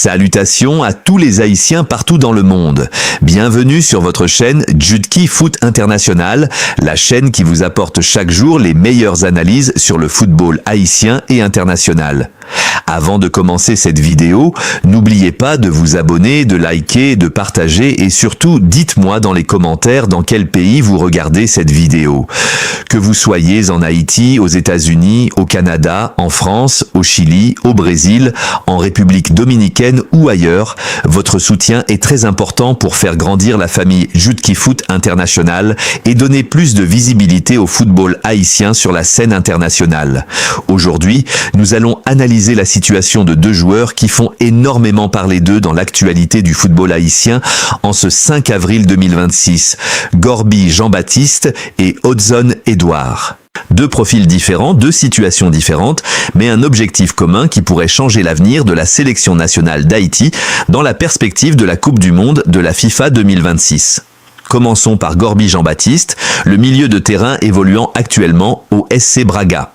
Salutations à tous les Haïtiens partout dans le monde. Bienvenue sur votre chaîne Djudki Foot International, la chaîne qui vous apporte chaque jour les meilleures analyses sur le football haïtien et international. Avant de commencer cette vidéo, n'oubliez pas de vous abonner, de liker, de partager et surtout dites-moi dans les commentaires dans quel pays vous regardez cette vidéo. Que vous soyez en Haïti, aux États-Unis, au Canada, en France, au Chili, au Brésil, en République dominicaine ou ailleurs, votre soutien est très important pour faire grandir la famille Djudki Foot International et donner plus de visibilité au football haïtien sur la scène internationale. Aujourd'hui, nous allons analyser la situation de deux joueurs qui font énormément parler d'eux dans l'actualité du football haïtien en ce 5 avril 2026, Gorby Jean-Baptiste et Hodson Edouard. Deux profils différents, deux situations différentes, mais un objectif commun qui pourrait changer l'avenir de la sélection nationale d'Haïti dans la perspective de la Coupe du Monde de la FIFA 2026. Commençons par Gorby Jean-Baptiste, le milieu de terrain évoluant actuellement au SC Braga.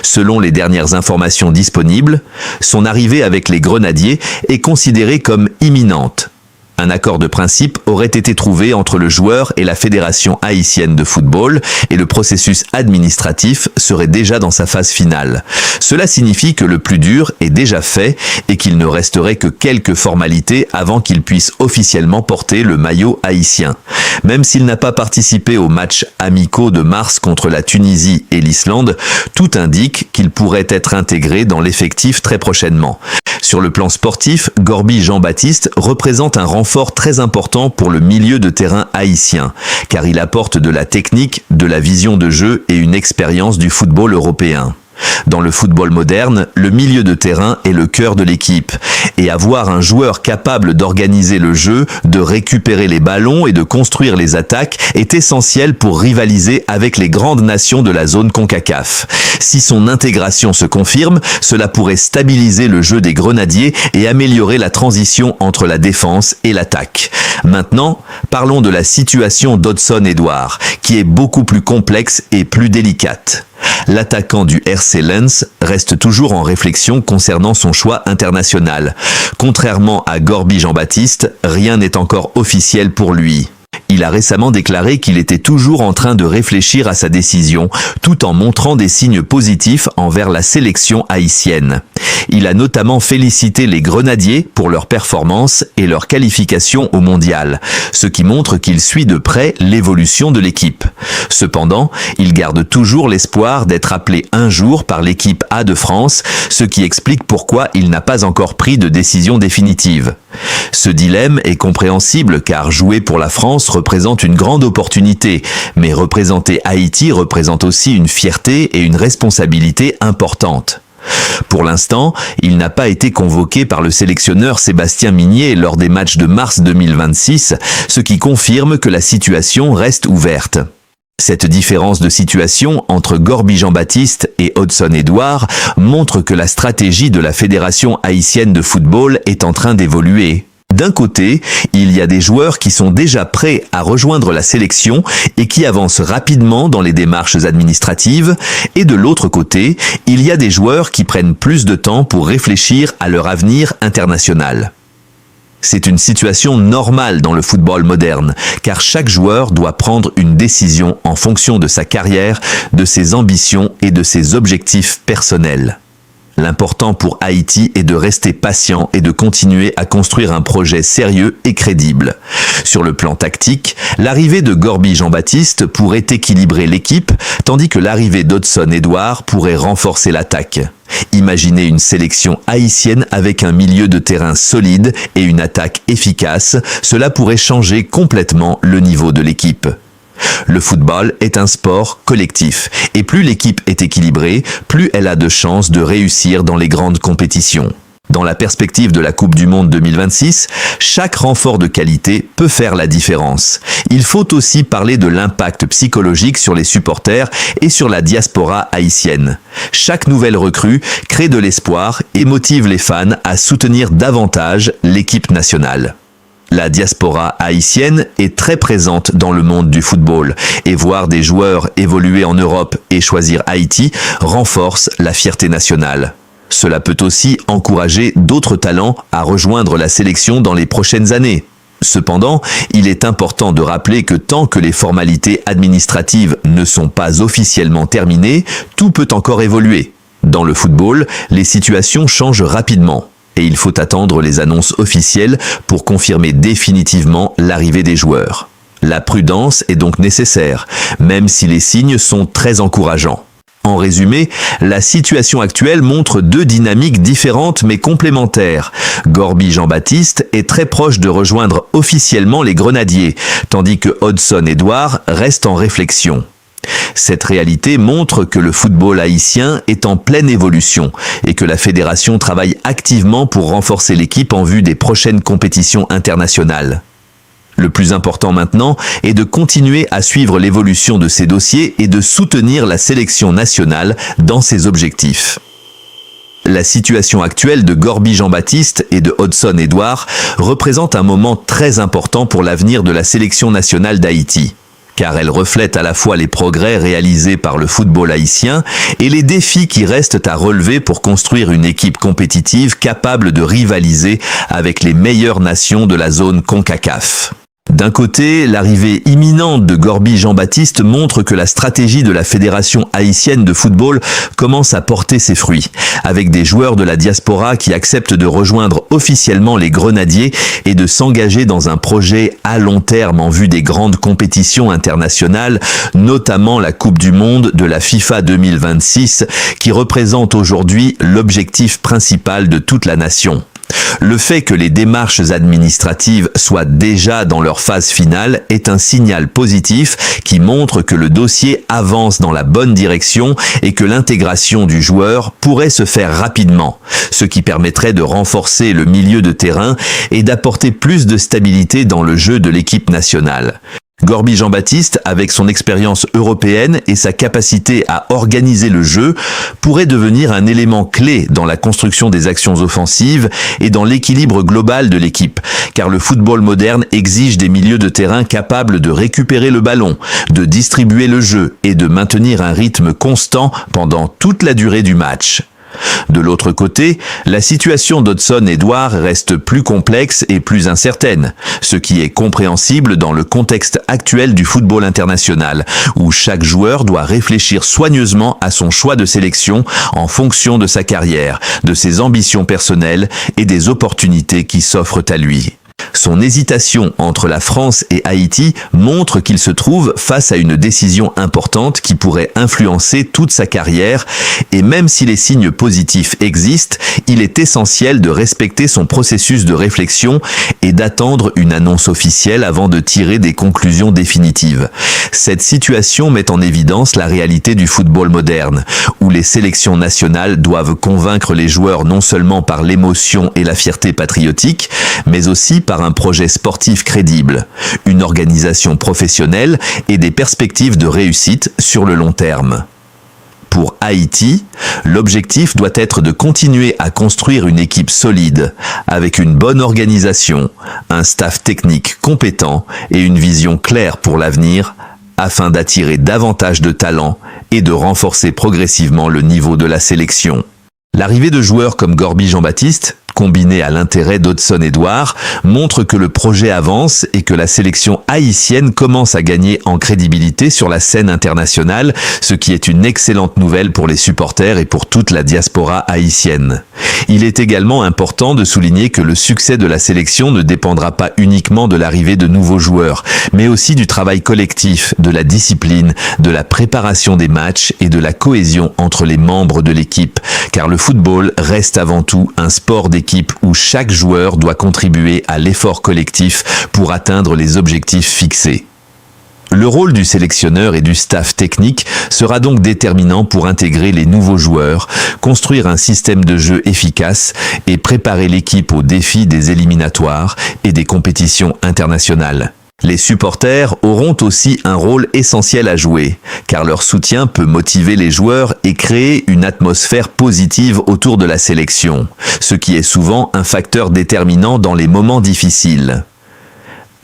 Selon les dernières informations disponibles, son arrivée avec les Grenadiers est considérée comme imminente. Un accord de principe aurait été trouvé entre le joueur et la Fédération haïtienne de football et le processus administratif serait déjà dans sa phase finale. Cela signifie que le plus dur est déjà fait et qu'il ne resterait que quelques formalités avant qu'il puisse officiellement porter le maillot haïtien. Même s'il n'a pas participé aux matchs amicaux de mars contre la Tunisie et l'Islande, tout indique qu'il pourrait être intégré dans l'effectif très prochainement. Sur le plan sportif, Gorby Jean-Baptiste représente un renfort très important pour le milieu de terrain haïtien, car il apporte de la technique, de la vision de jeu et une expérience du football européen. Dans le football moderne, le milieu de terrain est le cœur de l'équipe, et avoir un joueur capable d'organiser le jeu, de récupérer les ballons et de construire les attaques est essentiel pour rivaliser avec les grandes nations de la zone CONCACAF. Si son intégration se confirme, cela pourrait stabiliser le jeu des Grenadiers et améliorer la transition entre la défense et l'attaque. Maintenant, parlons de la situation d'Hodson Edouard, qui est beaucoup plus complexe et plus délicate. L'attaquant du RC Lens reste toujours en réflexion concernant son choix international. Contrairement à Gorby Jean-Baptiste, rien n'est encore officiel pour lui. Il a récemment déclaré qu'il était toujours en train de réfléchir à sa décision, tout en montrant des signes positifs envers la sélection haïtienne. Il a notamment félicité les Grenadiers pour leur performance et leur qualification au mondial, ce qui montre qu'il suit de près l'évolution de l'équipe. Cependant, il garde toujours l'espoir d'être appelé un jour par l'équipe A de France, ce qui explique pourquoi il n'a pas encore pris de décision définitive. Ce dilemme est compréhensible car jouer pour la France représente une grande opportunité, mais représenter Haïti représente aussi une fierté et une responsabilité importante. Pour l'instant, il n'a pas été convoqué par le sélectionneur Sébastien Migné lors des matchs de mars 2026, ce qui confirme que la situation reste ouverte. Cette différence de situation entre Gorby Jean-Baptiste et Hodson Edouard montre que la stratégie de la Fédération haïtienne de football est en train d'évoluer. D'un côté, il y a des joueurs qui sont déjà prêts à rejoindre la sélection et qui avancent rapidement dans les démarches administratives, et de l'autre côté, il y a des joueurs qui prennent plus de temps pour réfléchir à leur avenir international. C'est une situation normale dans le football moderne, car chaque joueur doit prendre une décision en fonction de sa carrière, de ses ambitions et de ses objectifs personnels. L'important pour Haïti est de rester patient et de continuer à construire un projet sérieux et crédible. Sur le plan tactique, l'arrivée de Gorby Jean-Baptiste pourrait équilibrer l'équipe, tandis que l'arrivée d'Hodson Edouard pourrait renforcer l'attaque. Imaginez une sélection haïtienne avec un milieu de terrain solide et une attaque efficace, cela pourrait changer complètement le niveau de l'équipe. Le football est un sport collectif, et plus l'équipe est équilibrée, plus elle a de chances de réussir dans les grandes compétitions. Dans la perspective de la Coupe du Monde 2026, chaque renfort de qualité peut faire la différence. Il faut aussi parler de l'impact psychologique sur les supporters et sur la diaspora haïtienne. Chaque nouvelle recrue crée de l'espoir et motive les fans à soutenir davantage l'équipe nationale. La diaspora haïtienne est très présente dans le monde du football et voir des joueurs évoluer en Europe et choisir Haïti renforce la fierté nationale. Cela peut aussi encourager d'autres talents à rejoindre la sélection dans les prochaines années. Cependant, il est important de rappeler que tant que les formalités administratives ne sont pas officiellement terminées, tout peut encore évoluer. Dans le football, les situations changent rapidement et il faut attendre les annonces officielles pour confirmer définitivement l'arrivée des joueurs. La prudence est donc nécessaire, même si les signes sont très encourageants. En résumé, la situation actuelle montre deux dynamiques différentes mais complémentaires. Gorby Jean-Baptiste est très proche de rejoindre officiellement les Grenadiers, tandis que Hodson Edouard reste en réflexion. Cette réalité montre que le football haïtien est en pleine évolution et que la fédération travaille activement pour renforcer l'équipe en vue des prochaines compétitions internationales. Le plus important maintenant est de continuer à suivre l'évolution de ces dossiers et de soutenir la sélection nationale dans ses objectifs. La situation actuelle de Gorby Jean-Baptiste et de Hodson Edouard représente un moment très important pour l'avenir de la sélection nationale d'Haïti, car elle reflète à la fois les progrès réalisés par le football haïtien et les défis qui restent à relever pour construire une équipe compétitive capable de rivaliser avec les meilleures nations de la zone CONCACAF. D'un côté, l'arrivée imminente de Gorby Jean-Baptiste montre que la stratégie de la Fédération haïtienne de football commence à porter ses fruits, avec des joueurs de la diaspora qui acceptent de rejoindre officiellement les Grenadiers et de s'engager dans un projet à long terme en vue des grandes compétitions internationales, notamment la Coupe du Monde de la FIFA 2026, qui représente aujourd'hui l'objectif principal de toute la nation. Le fait que les démarches administratives soient déjà dans leur phase finale est un signal positif qui montre que le dossier avance dans la bonne direction et que l'intégration du joueur pourrait se faire rapidement, ce qui permettrait de renforcer le milieu de terrain et d'apporter plus de stabilité dans le jeu de l'équipe nationale. Gorby Jean-Baptiste, avec son expérience européenne et sa capacité à organiser le jeu, pourrait devenir un élément clé dans la construction des actions offensives et dans l'équilibre global de l'équipe, car le football moderne exige des milieux de terrain capables de récupérer le ballon, de distribuer le jeu et de maintenir un rythme constant pendant toute la durée du match. De l'autre côté, la situation d'Hodson Edouard reste plus complexe et plus incertaine, ce qui est compréhensible dans le contexte actuel du football international, où chaque joueur doit réfléchir soigneusement à son choix de sélection en fonction de sa carrière, de ses ambitions personnelles et des opportunités qui s'offrent à lui. Son hésitation entre la France et Haïti montre qu'il se trouve face à une décision importante qui pourrait influencer toute sa carrière et même si les signes positifs existent, il est essentiel de respecter son processus de réflexion et d'attendre une annonce officielle avant de tirer des conclusions définitives. Cette situation met en évidence la réalité du football moderne, où les sélections nationales doivent convaincre les joueurs non seulement par l'émotion et la fierté patriotique, mais aussi par un projet sportif crédible, une organisation professionnelle et des perspectives de réussite sur le long terme. Pour Haïti, l'objectif doit être de continuer à construire une équipe solide, avec une bonne organisation, un staff technique compétent et une vision claire pour l'avenir, afin d'attirer davantage de talents et de renforcer progressivement le niveau de la sélection. L'arrivée de joueurs comme Gorby Jean-Baptiste, combiné à l'intérêt d'Hodson Edouard, montre que le projet avance et que la sélection haïtienne commence à gagner en crédibilité sur la scène internationale, ce qui est une excellente nouvelle pour les supporters et pour toute la diaspora haïtienne. Il est également important de souligner que le succès de la sélection ne dépendra pas uniquement de l'arrivée de nouveaux joueurs, mais aussi du travail collectif, de la discipline, de la préparation des matchs et de la cohésion entre les membres de l'équipe, car le football reste avant tout un sport d'équipe où chaque joueur doit contribuer à l'effort collectif pour atteindre les objectifs fixés. Le rôle du sélectionneur et du staff technique sera donc déterminant pour intégrer les nouveaux joueurs, construire un système de jeu efficace et préparer l'équipe aux défis des éliminatoires et des compétitions internationales. Les supporters auront aussi un rôle essentiel à jouer, car leur soutien peut motiver les joueurs et créer une atmosphère positive autour de la sélection, ce qui est souvent un facteur déterminant dans les moments difficiles.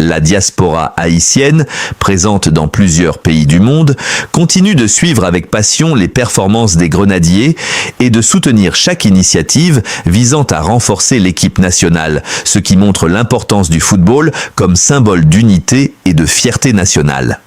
La diaspora haïtienne, présente dans plusieurs pays du monde, continue de suivre avec passion les performances des Grenadiers et de soutenir chaque initiative visant à renforcer l'équipe nationale, ce qui montre l'importance du football comme symbole d'unité et de fierté nationale.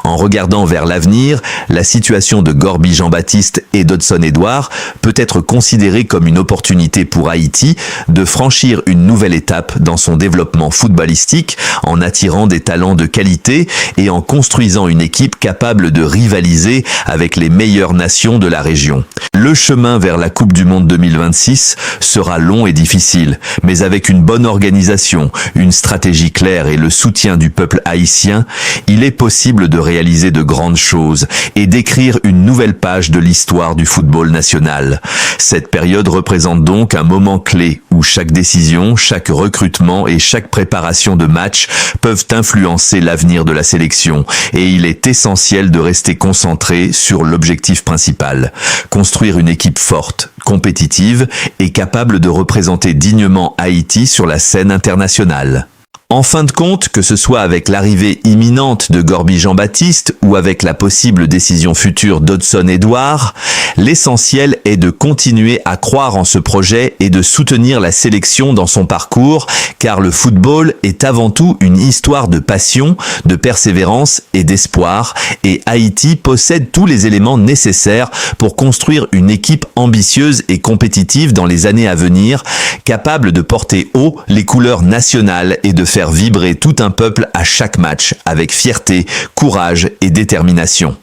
En regardant vers l'avenir, la situation de Gorby Jean-Baptiste et d'Hudson-Édouard peut être considérée comme une opportunité pour Haïti de franchir une nouvelle étape dans son développement footballistique en attirant des talents de qualité et en construisant une équipe capable de rivaliser avec les meilleures nations de la région. Le chemin vers la Coupe du Monde 2026 sera long et difficile, mais avec une bonne organisation, une stratégie claire et le soutien du peuple haïtien, il est possible de réaliser de grandes choses et d'écrire une nouvelle page de l'histoire du football national. Cette période représente donc un moment clé où chaque décision, chaque recrutement et chaque préparation de match peuvent influencer l'avenir de la sélection et il est essentiel de rester concentré sur l'objectif principal, construire une équipe forte, compétitive et capable de représenter dignement Haïti sur la scène internationale. En fin de compte, que ce soit avec l'arrivée imminente de Gorby Jean-Baptiste ou avec la possible décision future d'Hudson-Édouard, l'essentiel est de continuer à croire en ce projet et de soutenir la sélection dans son parcours, car le football est avant tout une histoire de passion, de persévérance et d'espoir, et Haïti possède tous les éléments nécessaires pour construire une équipe ambitieuse et compétitive dans les années à venir, capable de porter haut les couleurs nationales et de faire vibrer tout un peuple à chaque match avec fierté, courage et détermination.